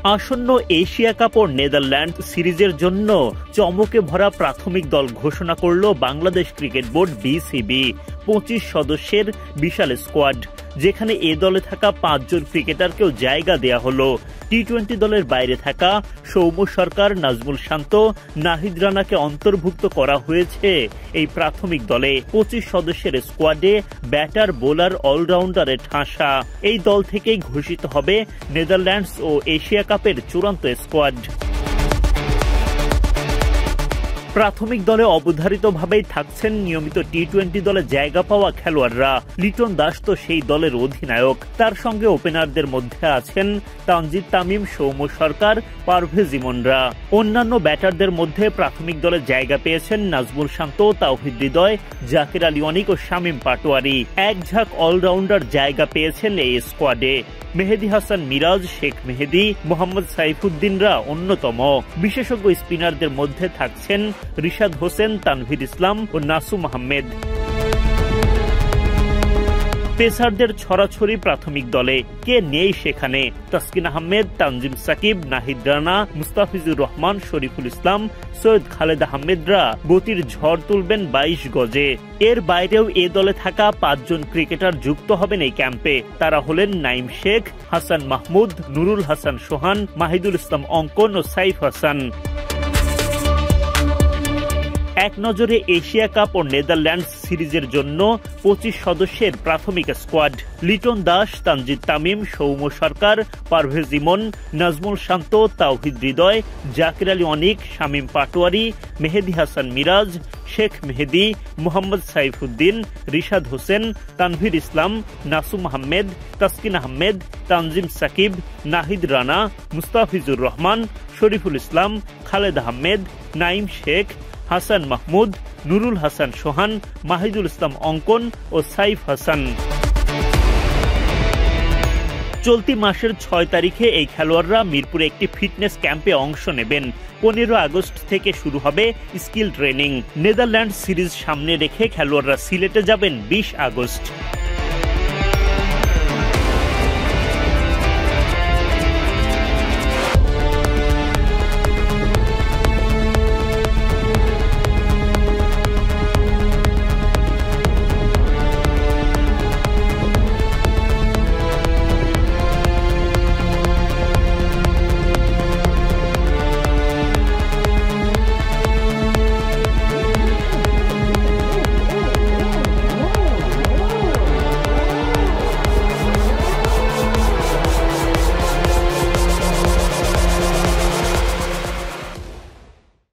আসন্ন Asia cup ও Netherland সিরিজের জন্য চমকে ভরা প্রাথমিক দল ঘোষণা করল বাংলাদেশ ক্রিকেট বোর্ড বিসিবি। 25 সদস্যের বিশাল স্কোয়াড, যেখানে এ দলে থাকা 5 জন ক্রিকেটারকেও জায়গা দেয়া হলো। টি-20 দলের বাইরে থাকা সৌম্য সরকার, নাজমুল শান্ত, নাহিদ রানাকে অন্তর্ভুক্ত করা হয়েছে এই প্রাথমিক দলে। 25 সদস্যের স্কোয়াডে ব্যাটার, বোলার, অলরাউন্ডারের ঠাসা। এই দল থেকেই ঘোষিত হবে নেদারল্যান্ডস ও এশিয়া কাপের চূড়ান্ত স্কোয়াড। প্রাথমিক দলে অবধারিতভাবেই থাকছেন নিয়মিত টি-20 দলে জায়গা পাওয়া খেলোয়াড়রা। লিটন দাস তো সেই দলের অধিনায়ক। তার সঙ্গে ওপেনারদের মধ্যে আছেন তানজিদ তামিম, সৌম্য সরকার, পারভেজ ইমনরা। অন্যান্য ব্যাটারদের মধ্যে প্রাথমিক দলে জায়গা পেয়েছেন নাজমুল শান্ত, তাওহিদ হৃদয়, জাকির আলী অনিক ও শামীম পাটোয়ারি। এক ঝাঁক অলরাউন্ডার জায়গা পেয়েছেন এই স্কোয়াডে। মেহেদী হাসান মিরাজ, শেখ মেহেদী, মোহাম্মদ সাইফুদ্দিনরা অন্যতম। বিশেষজ্ঞ স্পিনারদের মধ্যে থাকছেন রিশাদ হোসেন, তানভীর ইসলাম ও নাসুম আহমেদ। পেসারদের ছড়াছড়ি প্রাথমিক দলে, কে নেই সেখানে? তাসকিন আহমেদ, তানজিম সাকিব, নাহিদ রানা, মুস্তাফিজুর রহমান, শরীফুল ইসলাম, সৈয়দ খালেদ আহমেদরা গতির ঝড় তুলবেন 22 গজে। এর বাইরেও এ দলে থাকা 5 জন ক্রিকেটার যুক্ত হবেন এই ক্যাম্পে। তারা হলেন নাইম শেখ, হাসান মাহমুদ, নুরুল হাসান সোহান, মাহিদুল ইসলাম অঙ্কন ও সাইফ হাসান। এক নজরে এশিয়া কাপ ও নেদারল্যান্ডস সিরিজের জন্য 25 সদস্যের প্রাথমিক স্কোয়াড। লিটন দাস, তানজিদ তামিম, সৌম্য সরকার, পারভেজ ইমন, নাজমুল শান্ত, তাওহিদ হৃদয়, জাকির আলী অনিক, শামীম পাটোয়ারি, মেহেদী হাসান মিরাজ, শেখ মেহেদী, মোহাম্মদ সাইফুদ্দিন, রিশাদ হোসেন, তানভীর ইসলাম, নাসুম আহমেদ, তাসকিন আহমেদ, তানজিম সাকিব, নাহিদ রানা, মুস্তাফিজুর রহমান, শরীফুল ইসলাম, খালেদ আহমেদ, নাইম শেখ, হাসান মাহমুদ, নুরুল হাসান সোহান, মাহিদুল ইসলাম অঙ্কন ও সাইফ হাসান। চলতি মাসের 6 তারিখে এই খেলোয়াড়রা মিরপুরে একটি ফিটনেস ক্যাম্পে অংশ নেবেন। 15 আগস্ট থেকে শুরু হবে স্কিল ট্রেনিং। নেদারল্যান্ড সিরিজ সামনে রেখে খেলোয়াড়রা সিলেটে যাবেন 20 আগস্ট।